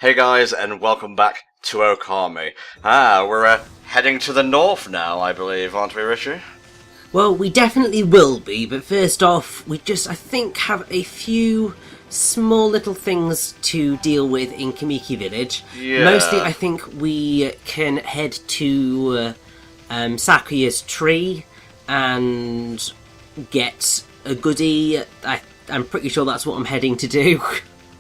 Hey guys, and welcome back to Okami. We're heading to the north now, I believe, aren't we, Richie? Well, we definitely will be, but first off, we just, I think, have a few small little things to deal with in Kamiki Village. Yeah. Mostly, I think we can head to Sakuya's tree and get a goodie. I'm pretty sure that's what I'm heading to do.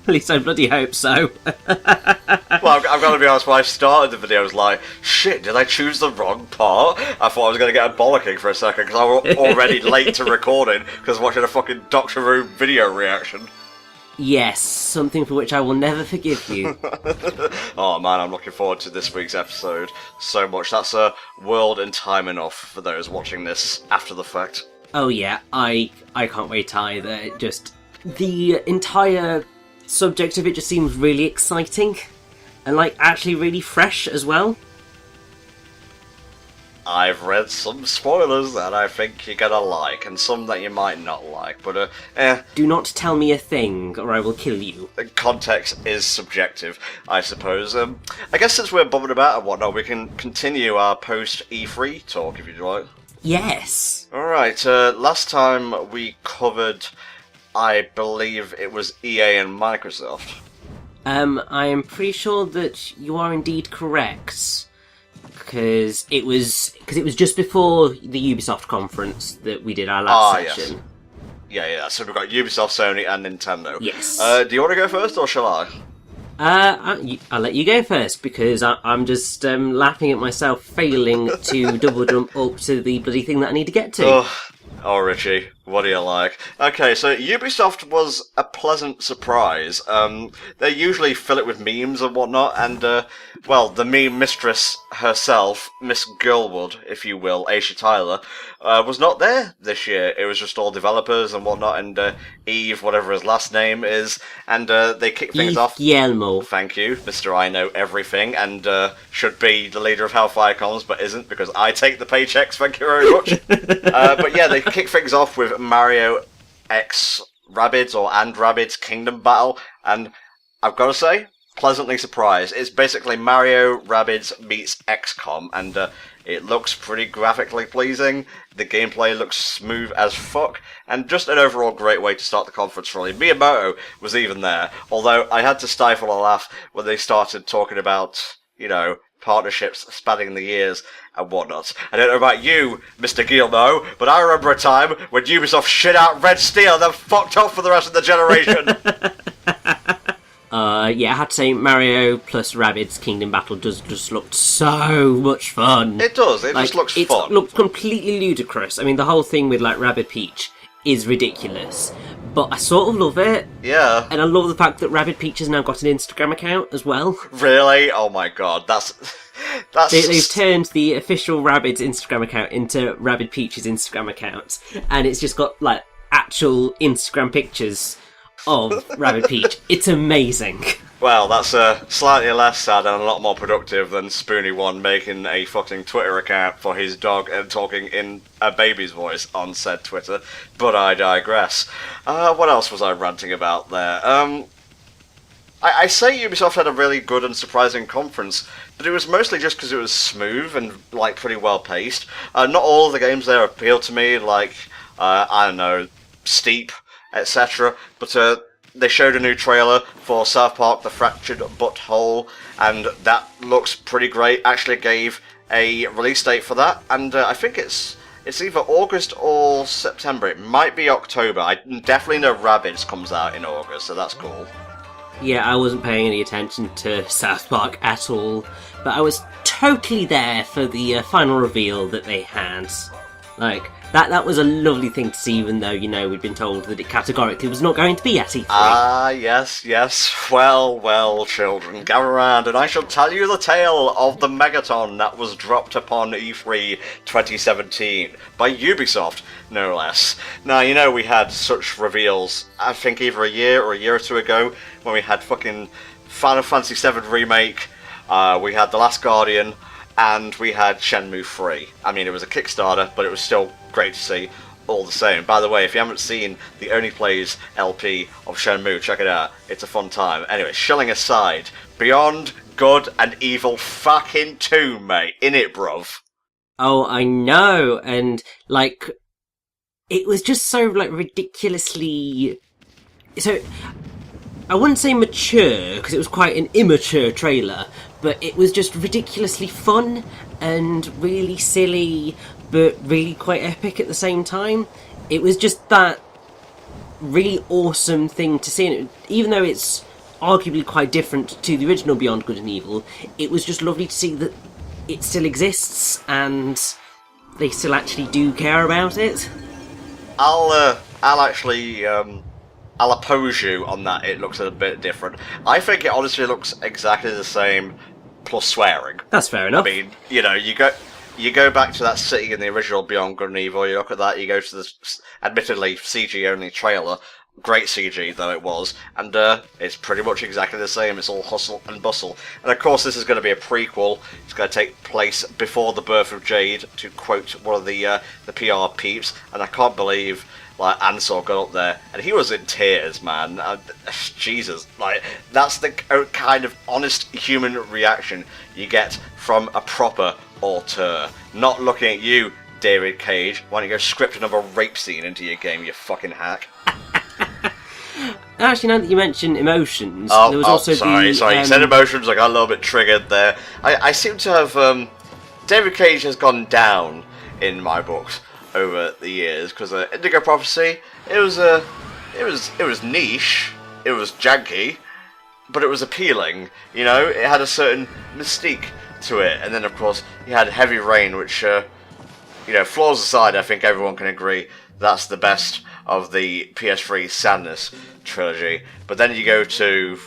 At least I bloody hope so. Well, I've got to be honest, when I started the video, I was like, shit, did I choose the wrong part? I thought I was going to get a bollocking for a second, because I was already late to recording, because I was watching a fucking Doctor Who video reaction. Yes, something for which I will never forgive you. Oh man, I'm looking forward to this week's episode so much. That's world and time enough for those watching this after the fact. Oh yeah, I can't wait either. It just, the entire subject of it just seems really exciting. And, like, actually really fresh as well. I've read some spoilers that I think you're gonna like, and some that you might not like, but, Do not tell me a thing, or I will kill you. Context is subjective, I suppose. I guess since we're bumming about and whatnot, we can continue our post-E3 talk, if you'd like. Yes! Alright, last time we covered, I believe it was EA and Microsoft. I am pretty sure that you are indeed correct. Because it was just before the Ubisoft conference that we did our last session. Yes. Yeah, so we've got Ubisoft, Sony, and Nintendo. Yes. Do you want to go first, or shall I? I'll let you go first, because I'm just laughing at myself failing to double jump up to the bloody thing that I need to get to. Oh, Richie, what do you like? Okay, so Ubisoft was a pleasant surprise. They usually fill it with memes and whatnot, and, well, the meme mistress herself, Miss Girlwood, if you will, Aisha Tyler, was not there this year. It was just all developers and whatnot, and Eve, whatever his last name is, and they kicked things off. Guillermo. Thank you, Mr. I Know Everything, and should be the leader of HellfireComms, but isn't, because I take the paychecks, thank you very much. But yeah, they kick things off with Mario X Rabbids, or and Rabbids Kingdom Battle, and I've got to say, pleasantly surprised. It's basically Mario Rabbids meets XCOM, and it looks pretty graphically pleasing. The gameplay looks smooth as fuck, and just an overall great way to start the conference, really. Miyamoto was even there, although I had to stifle a laugh when they started talking about, you know, partnerships spanning the years and whatnot. I don't know about you, Mr. Guillermo, but I remember a time when Ubisoft shit out Red Steel and then fucked off for the rest of the generation. Yeah, I had to say Mario plus Rabbids Kingdom Battle does just look so much fun. It does, it just looks fun. It looks completely ludicrous. I mean, the whole thing with, like, Rabbid Peach is ridiculous, but I sort of love it. Yeah. And I love the fact that Rabbid Peach has now got an Instagram account as well. Really? Oh my god, that's... They've turned the official Rabbids Instagram account into Rabbid Peach's Instagram account, and it's just got, like, actual Instagram pictures of Rabbid Peach. It's amazing. Well, that's slightly less sad and a lot more productive than Spoony1 making a fucking Twitter account for his dog and talking in a baby's voice on said Twitter, but I digress. What else was I ranting about there? I say Ubisoft had a really good and surprising conference, but it was mostly just because it was smooth and, like, pretty well paced. Not all of the games there appealed to me, like, I don't know, Steep, etc., but they showed a new trailer for South Park The Fractured Butthole, and that looks pretty great. Actually gave a release date for that, and I think it's either August or September. It might be October. I definitely know Rabbids comes out in August, so that's cool. Yeah, I wasn't paying any attention to South Park at all, but I was totally there for the final reveal that they had. Like, that was a lovely thing to see, even though, you know, we'd been told that it categorically was not going to be at E3. Ah, yes. Well, children, gather around, and I shall tell you the tale of the Megaton that was dropped upon E3 2017 by Ubisoft, no less. Now, you know, we had such reveals, I think either a year or two ago, when we had fucking Final Fantasy VII Remake, we had The Last Guardian, and we had Shenmue 3. I mean, it was a Kickstarter, but it was still great to see. all the same. By the way, if you haven't seen the Only Plays LP of Shenmue, check it out. It's a fun time. Anyway, shilling aside, Beyond Good and Evil fucking 2, mate. In it, bruv. Oh, I know, and, like, it was just so, like, ridiculously... So, I wouldn't say mature, because it was quite an immature trailer, but it was just ridiculously fun and really silly, but really quite epic at the same time. It was just that really awesome thing to see, and even though it's arguably quite different to the original Beyond Good and Evil, it was just lovely to see that it still exists and they still actually do care about it. I'll actually I'll oppose you on that. It looks a bit different. I think it honestly looks exactly the same, plus swearing. That's fair enough. I mean, you know, you go back to that city in the original Beyond Good and Evil. You look at that. You go to the admittedly CG only trailer. Great CG though it was, and it's pretty much exactly the same. It's all hustle and bustle, and of course this is going to be a prequel. It's going to take place before the birth of Jade, to quote one of the PR peeps. And I can't believe like Ansel got up there and he was in tears, man. Jesus, like that's the kind of honest human reaction you get from a proper auteur. Not looking at you, David Cage. Why don't you go script another rape scene into your game, you fucking hack? Actually, now that you mention emotions, there was also sorry, you said emotions. I got a little bit triggered there. I seem to have David Cage has gone down in my books over the years because Indigo Prophecy, it was niche, it was janky, but it was appealing. You know, it had a certain mystique to it, and then of course you had Heavy Rain, which you know, flaws aside, I think everyone can agree that's the best of the PS3 Sadness trilogy. But then you go to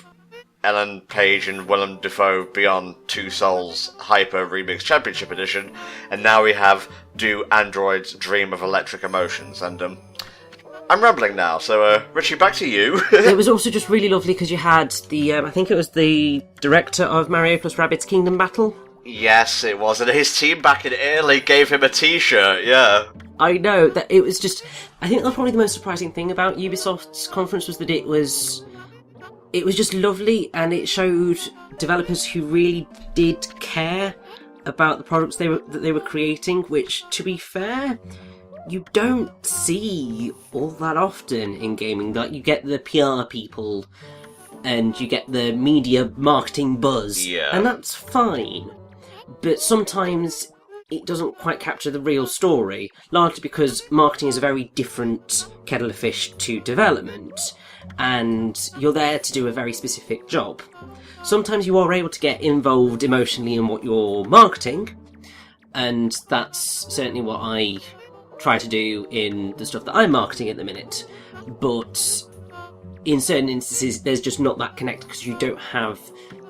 Ellen Page and Willem Dafoe Beyond Two Souls Hyper Remix Championship Edition, and now we have Do Androids Dream of Electric Emotions. And I'm rambling now, so Richie, back to you. It was also just really lovely because you had the, I think it was the director of Mario plus Rabbids Kingdom Battle. Yes, it was, and his team back in Italy gave him a t-shirt, yeah. I know, that it was just... I think that's probably the most surprising thing about Ubisoft's conference was that it was just lovely, and it showed developers who really did care about the products that they were creating, which, to be fair, you don't see all that often in gaming. Like, you get the PR people, and you get the media marketing buzz, and that's fine. But sometimes it doesn't quite capture the real story, largely because marketing is a very different kettle of fish to development, and you're there to do a very specific job. Sometimes you are able to get involved emotionally in what you're marketing, and that's certainly what I try to do in the stuff that I'm marketing at the minute, but in certain instances there's just not that connect because you don't have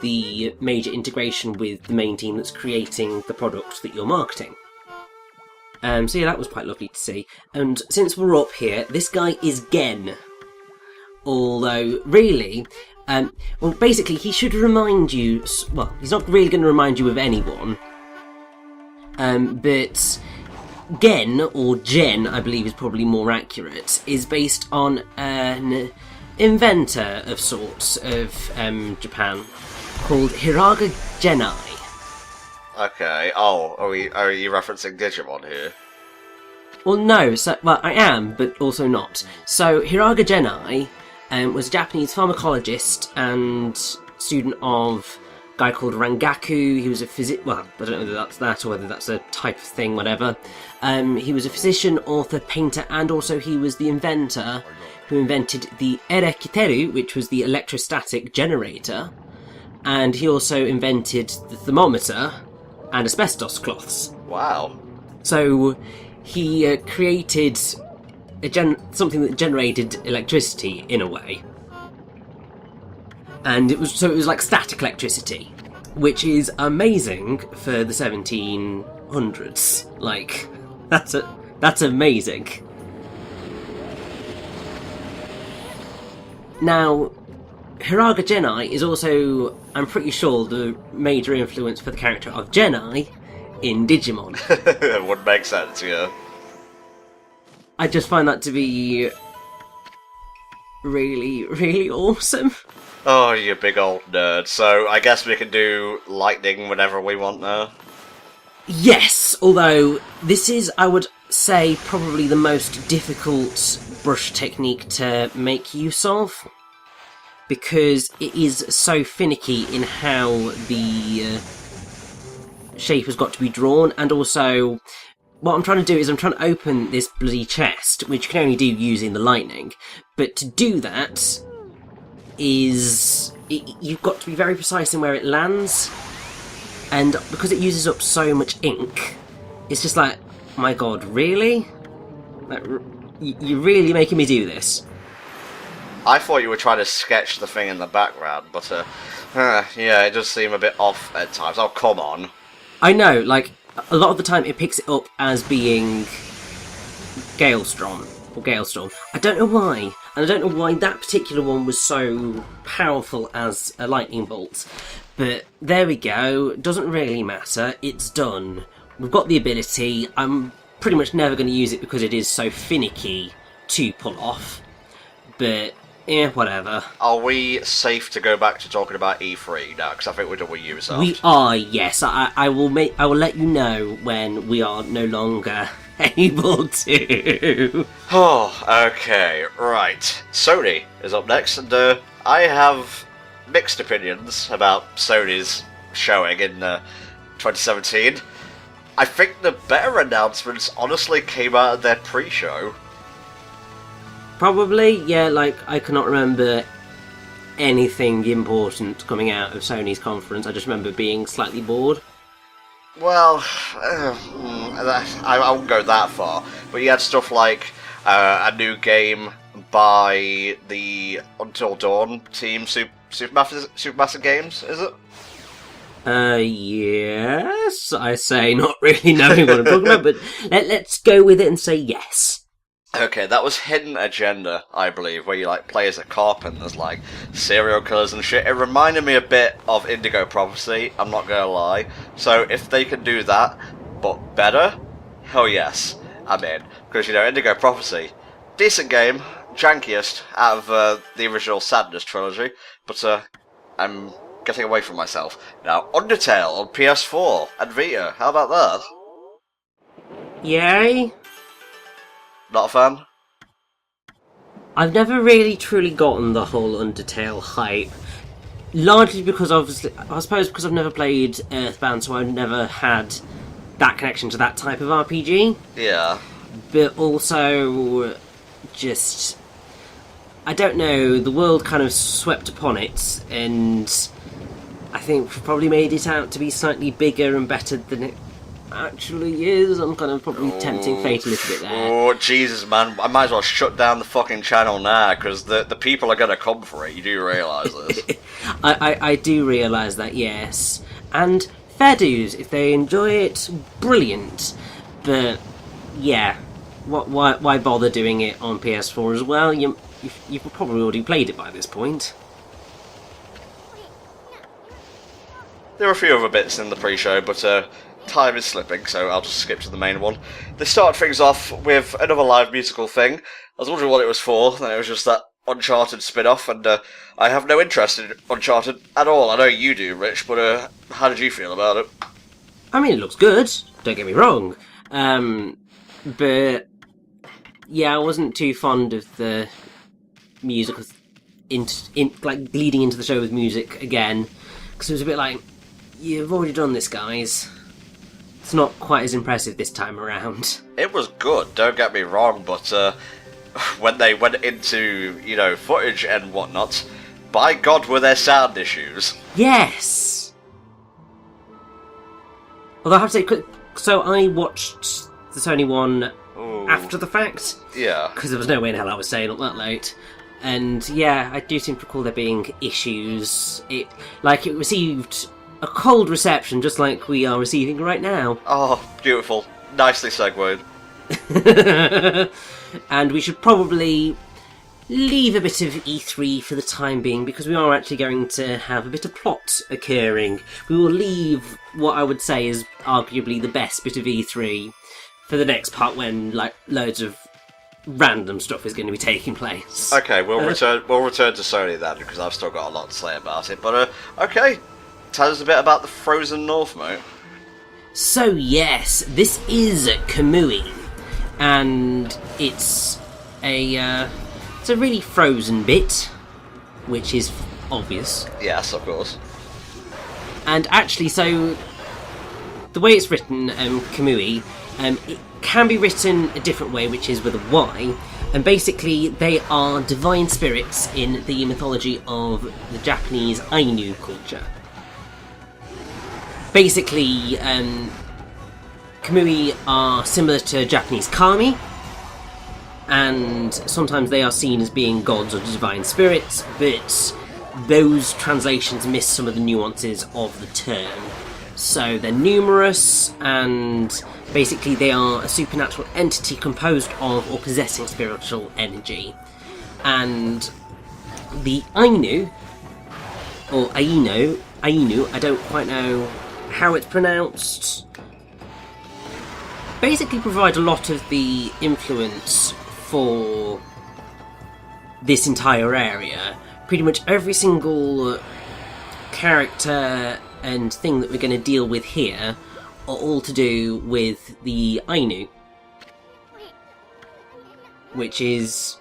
the major integration with the main team that's creating the product that you're marketing. So yeah, that was quite lovely to see. And since we're up here, this guy is Gen. Although, really, well, basically, he should remind you... Well, he's not really going to remind you of anyone. But Gen, or Gen, I believe is probably more accurate, is based on an inventor of sorts of Japan called Hiraga Genai. Okay. Oh, are you referencing Digimon here? Well, no. Well, I am, but also not. So, Hiraga Genai was a Japanese pharmacologist and student of a guy called Rangaku. He was a well, I don't know whether that's that or whether that's a type of thing, whatever. He was a physician, author, painter, and also he was the inventor who invented the Erekiteru, which was the electrostatic generator. And he also invented the thermometer and asbestos cloths. Wow. So he created something that generated electricity in a way. And it was like static electricity, which is amazing for the 1700s. Like, that's amazing. Now, Hiraga Genai is also, I'm pretty sure, the major influence for the character of Genai in Digimon. It would make sense, yeah. I just find that to be really, really awesome. Oh, you big old nerd. So I guess we can do lightning whenever we want now. Yes, although this is, I would say, probably the most difficult brush technique to make use of, because it is so finicky in how the shape has got to be drawn, and also what I'm trying to do is I'm trying to open this bloody chest, which you can only do using the lightning, but to do that you've got to be very precise in where it lands, and because it uses up so much ink, it's just like, my god, really? Like, you're really making me do this? I thought you were trying to sketch the thing in the background, but yeah, it does seem a bit off at times. Oh, come on. I know, like, a lot of the time it picks it up as being Galestorm. I don't know why, and I don't know why that particular one was so powerful as a lightning bolt. But there we go, doesn't really matter, it's done. We've got the ability, I'm pretty much never going to use it because it is so finicky to pull off. But, yeah, whatever. Are we safe to go back to talking about E3 now? Because I think we're done with Ubisoft. We are, yes. I will let you know when we are no longer able to. Oh, okay, right. Sony is up next, and I have mixed opinions about Sony's showing in 2017. I think the better announcements honestly came out of their pre-show. Probably, yeah, like, I cannot remember anything important coming out of Sony's conference. I just remember being slightly bored. Well, I won't go that far, but you had stuff like a new game by the Until Dawn team, Supermassive Games, is it? Yes, I say, not really knowing what I'm talking about, but let's go with it and say yes. Okay, that was Hidden Agenda, I believe, where you like play as a cop and there's like serial killers and shit. It reminded me a bit of Indigo Prophecy, I'm not gonna lie. So if they can do that, but better, hell yes, I'm in. Because, you know, Indigo Prophecy, decent game, jankiest out of the original Sadness trilogy, but I'm getting away from myself. Now, Undertale on PS4 and Vita, how about that? Yay? Not a fan? I've never really truly gotten the whole Undertale hype. Largely because, obviously, I suppose because I've never played Earthbound, so I've never had that connection to that type of RPG. Yeah. But also, just, I don't know, the world kind of swept upon it, and I think probably made it out to be slightly bigger and better than it actually is. I'm kind of probably tempting fate a little bit there. Oh, Jesus, man. I might as well shut down the fucking channel now, because the people are going to come for it. You do realise this. I do realise that, yes. And fair dues, if they enjoy it, brilliant. But, yeah, why bother doing it on PS4 as well? You've probably already played it by this point. There are a few other bits in the pre-show, but time is slipping, so I'll just skip to the main one. They started things off with another live musical thing. I was wondering what it was for, and it was just that Uncharted spin-off, and I have no interest in Uncharted at all. I know you do, Rich, but how did you feel about it? I mean, it looks good, don't get me wrong. But, yeah, I wasn't too fond of the music, like, leading into the show with music again, because it was a bit like, you've already done this, guys. It's not quite as impressive this time around. It was good, don't get me wrong, but when they went into, you know, footage and whatnot, by God were there sound issues. Yes! Although I have to say, so I watched the Sony one after the fact. Yeah. Because there was no way in hell I was staying up that late. And yeah, I do seem to recall there being issues. It received a cold reception, just like we are receiving right now. Oh, beautiful. Nicely segued. And we should probably leave a bit of E3 for the time being, because we are actually going to have a bit of plot occurring. We will leave what I would say is arguably the best bit of E3 for the next part, when like loads of random stuff is going to be taking place. Okay, we'll return to Sony then, because I've still got a lot to say about it. But okay, tell us a bit about the Frozen North, mate. So yes, this is Kamui, and it's a really frozen bit, which is obvious. Yes, of course. And actually, so the way it's written, Kamui, it can be written a different way, which is with a Y. And basically, they are divine spirits in the mythology of the Japanese Ainu culture. Basically, Kamui are similar to Japanese kami, and sometimes they are seen as being gods or divine spirits, but those translations miss some of the nuances of the term. So they're numerous, and basically they are a supernatural entity composed of or possessing spiritual energy. And the Ainu, or Ainu, I don't quite know how it's pronounced, basically provide a lot of the influence for this entire area. Pretty much every single character and thing that we're going to deal with here are all to do with the Ainu, which is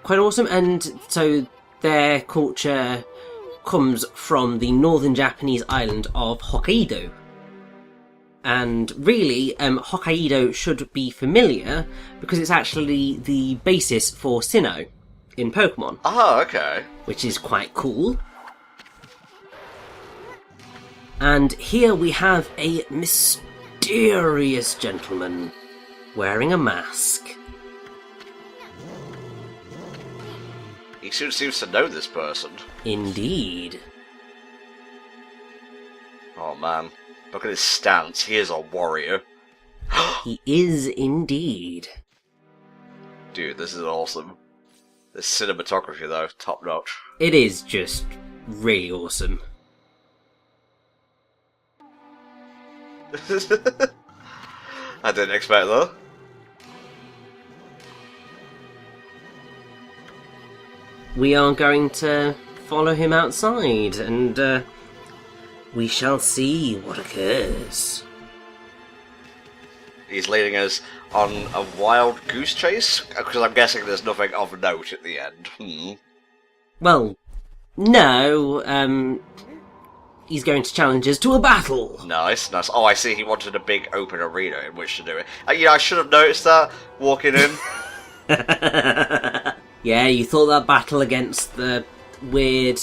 quite awesome. And so their culture comes from the northern Japanese island of Hokkaido. And really, Hokkaido should be familiar because it's actually the basis for Sinnoh in Pokemon. Oh, okay. Which is quite cool. And here we have a mysterious gentleman wearing a mask. He seems to know this person. Indeed. Oh man, look at his stance. He is a warrior. He is indeed. Dude, this is awesome. This cinematography, though, top notch. It is just really awesome. I didn't expect that. We are going to follow him outside, and we shall see what occurs. He's leading us on a wild goose chase? Because I'm guessing there's nothing of note at the end. Well, no, he's going to challenge us to a battle. Nice. Oh, I see. He wanted a big open arena in which to do it. I should have noticed that, walking in. Yeah, you thought that battle against the weird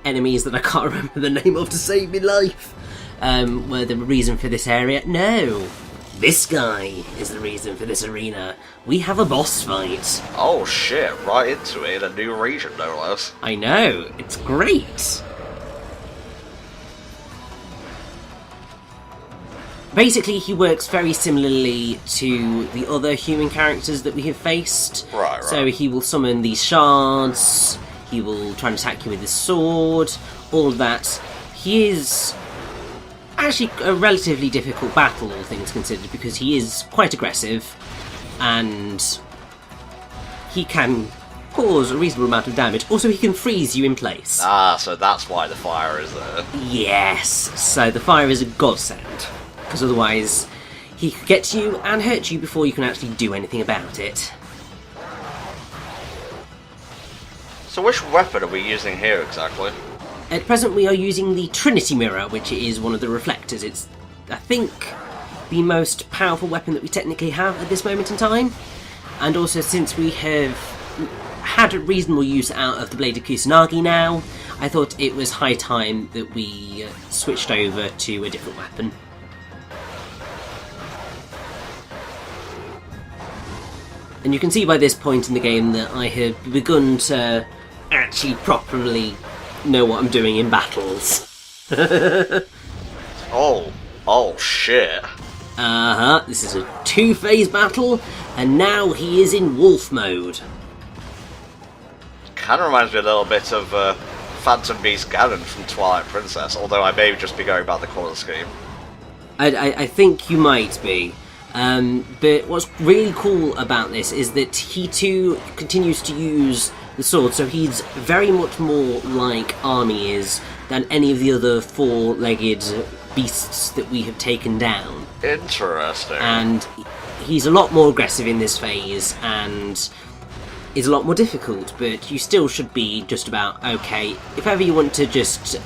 enemies that I can't remember the name of to save me life were the reason for this area. No, this guy is the reason for this arena. We have a boss fight. Oh shit, right into it in a new region, no less. I know, it's great. Basically, he works very similarly to the other human characters that we have faced. Right. So he will summon these shards, he will try and attack you with his sword, all of that. He is actually a relatively difficult battle, all things considered, because he is quite aggressive, and he can cause a reasonable amount of damage. Also, he can freeze you in place. Ah, so that's why the fire is there. Yes, so the fire is a godsend, because otherwise he could get to you and hurt you before you can actually do anything about it. So which weapon are we using here exactly? At present we are using the Trinity Mirror, which is one of the reflectors. It's, I think, the most powerful weapon that we technically have at this moment in time. And also, since we have had a reasonable use out of the Blade of Kusanagi now, I thought it was high time that we switched over to a different weapon. And you can see by this point in the game that I have begun to actually properly know what I'm doing in battles. Oh shit. This is a two-phase battle, and now he is in wolf mode. Kind of reminds me a little bit of Phantom Beast Ganon from Twilight Princess, although I may just be going by the colour scheme. I think you might be. But what's really cool about this is that he too continues to use the sword, so he's very much more like Army is than any of the other four-legged beasts that we have taken down. Interesting. And he's a lot more aggressive in this phase, and is a lot more difficult, but you still should be just about okay. If ever you want to just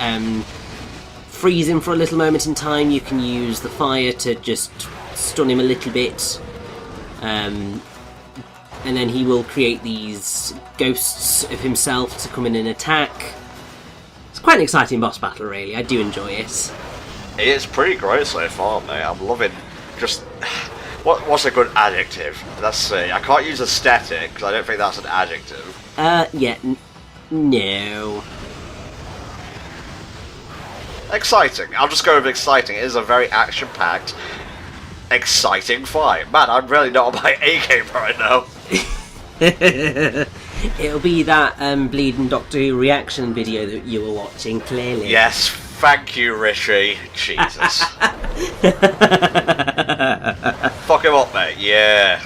freeze him for a little moment in time, you can use the fire to just stun him a little bit. And then he will create these ghosts of himself to come in and attack. It's quite an exciting boss battle, really. I do enjoy it. It's pretty great so far, mate. I'm loving just... What's a good adjective? Let's see. I can't use aesthetic, because I don't think that's an adjective. Yeah, no. Exciting. I'll just go with exciting. It is a very action-packed, exciting fight. Man, I'm really not on my A-game right now. It'll be that Bleeding Doctor Who reaction video that you were watching, clearly. Yes, thank you, Rishi. Jesus. Fuck him up, mate. Yeah.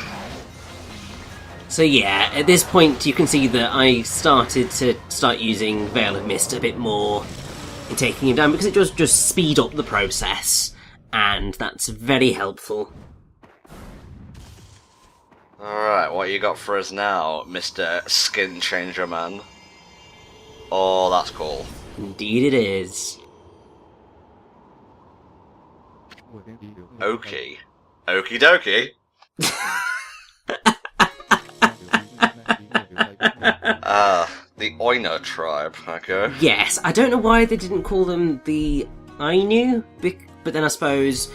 So yeah, at this point you can see that I started to using Veil of Mist a bit more in taking him down, because it does just speed up the process, and that's very helpful. Alright, what you got for us now, Mr. Skin Changer Man? Oh, that's cool. Indeed it is. Okie. Okie dokie. The Oina tribe, okay. Yes, I don't know why they didn't call them the Ainu, but then I suppose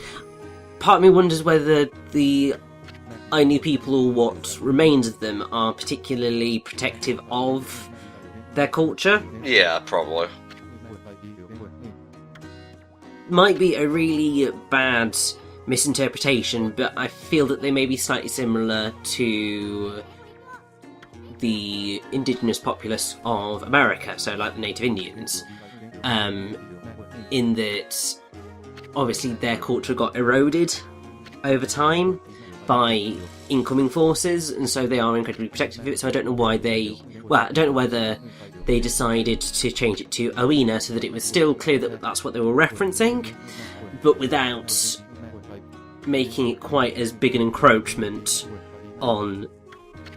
part of me wonders whether the Ainu people, or what remains of them, are particularly protective of their culture. Yeah, probably. Might be a really bad misinterpretation, but I feel that they may be slightly similar to the indigenous populace of America, so like the Native Indians, in that obviously their culture got eroded over time by incoming forces, and so they are incredibly protective of it. So I don't know why I don't know whether they decided to change it to Oina so that it was still clear that that's what they were referencing, but without making it quite as big an encroachment on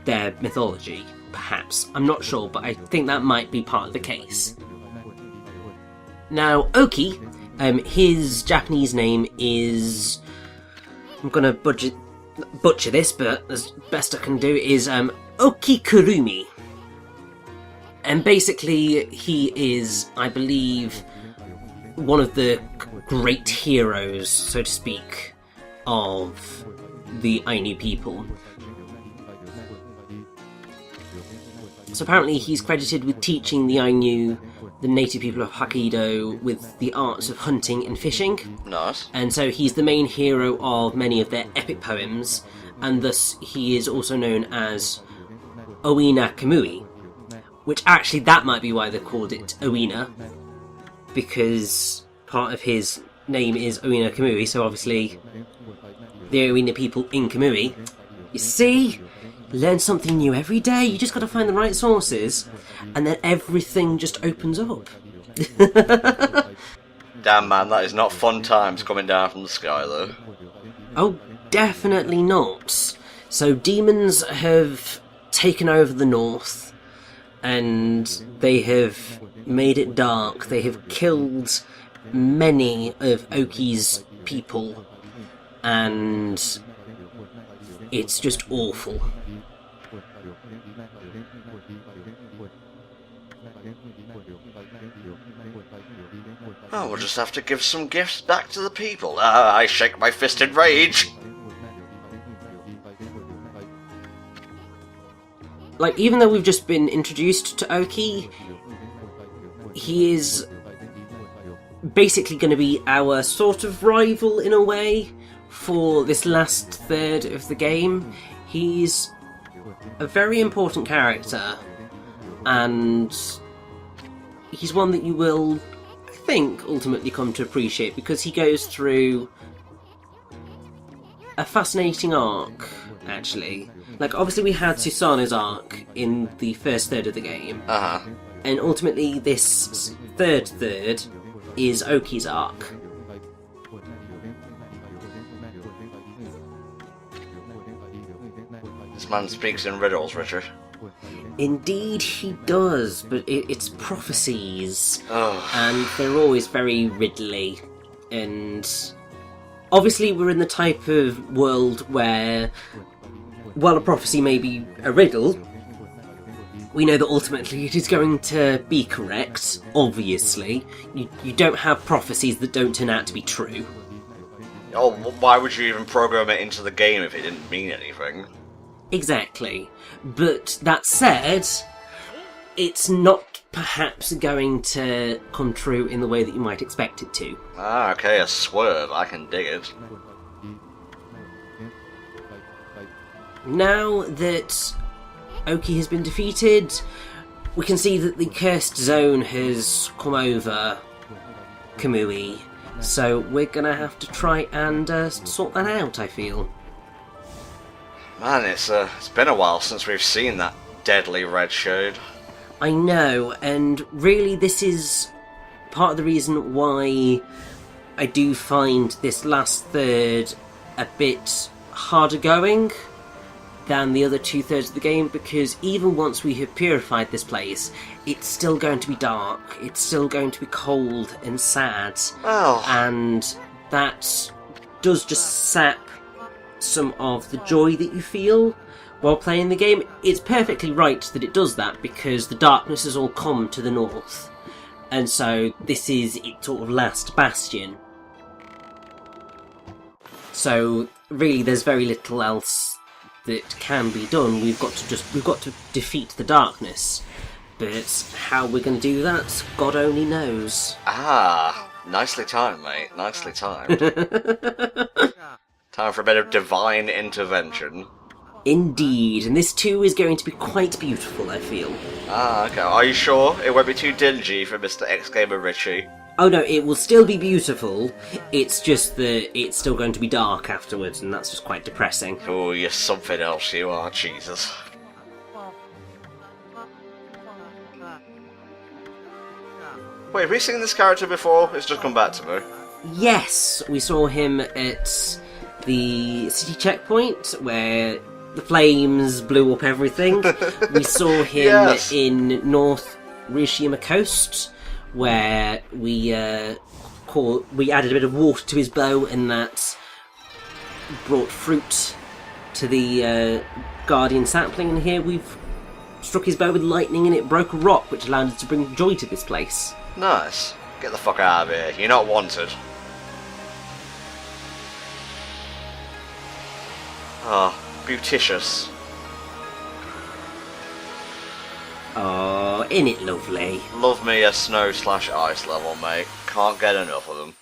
their mythology, perhaps. I'm not sure, but I think that might be part of the case. Now, Oki, his Japanese name is... I'm going to butcher this, but as best I can do, is Okikurumi. And basically, he is, I believe, one of the great heroes, so to speak, of the Ainu people. So apparently he's credited with teaching the Ainu, the native people of Hokkaido, with the arts of hunting and fishing. Nice. And so he's the main hero of many of their epic poems, and thus he is also known as Oina Kamui, which actually that might be why they called it Oina, because part of his name is Oina Kamui, so obviously the Oina people in Kamui. You see? Learn something new every day. You just got to find the right sources, and then everything just opens up. Damn, man, that is not fun times coming down from the sky, though. Oh, definitely not. So demons have taken over the north, and they have made it dark. They have killed many of Oki's people, and it's just awful. Oh, we'll just have to give some gifts back to the people. I shake my fist in rage. Like, even though we've just been introduced to Oki, he is basically going to be our sort of rival in a way for this last third of the game. He's a very important character, and he's one that you will, I think, ultimately come to appreciate, because he goes through a fascinating arc, actually. Like, obviously we had Susanoo's arc in the first third of the game, Uh-huh. and ultimately this third is Oki's arc. This man speaks in riddles, Richard. Indeed he does, but it's prophecies, Oh. and they're always very riddly, and obviously we're in the type of world where, while a prophecy may be a riddle, we know that ultimately it is going to be correct, obviously. You don't have prophecies that don't turn out to be true. Oh, why would you even program it into the game if it didn't mean anything? Exactly. But that said, it's not perhaps going to come true in the way that you might expect it to. Ah, okay, a swerve. I can dig it. Now that Oki has been defeated, we can see that the cursed zone has come over Kamui. So we're gonna have to try and sort that out, I feel. Man, it's been a while since we've seen that deadly red shade. I know, and really this is part of the reason why I do find this last third a bit harder going than the other 2/3 of the game, because even once we have purified this place, it's still going to be dark, it's still going to be cold and sad, Oh. and that does just sap some of the joy that you feel while playing the game. It's perfectly right that it does that, because the darkness has all come to the north, and so this is its sort of last bastion. So really there's very little else that can be done. We've got to defeat the darkness, but how we're going to do that, God only knows. Ah, nicely timed, mate. Nicely timed. Time for a bit of divine intervention. Indeed, and this too is going to be quite beautiful, I feel. Ah, okay. Are you sure? It won't be too dingy for Mr. X-Gamer Richie. Oh no, it will still be beautiful, it's just that it's still going to be dark afterwards, and that's just quite depressing. Oh, you're something else, you are, Jesus. Wait, have we seen this character before? It's just come back to me. Yes, we saw him at the city checkpoint, where the flames blew up everything. We saw him Yes. in North Rishima Coast, where we added a bit of water to his bow, and that brought fruit to the guardian sapling. And here we've struck his bow with lightning, and it broke a rock, which allowed us to bring joy to this place. Nice. Get the fuck out of here. You're not wanted. Ah, beauticious. Oh, isn't it lovely? Love me a snow/ice level, mate. Can't get enough of them.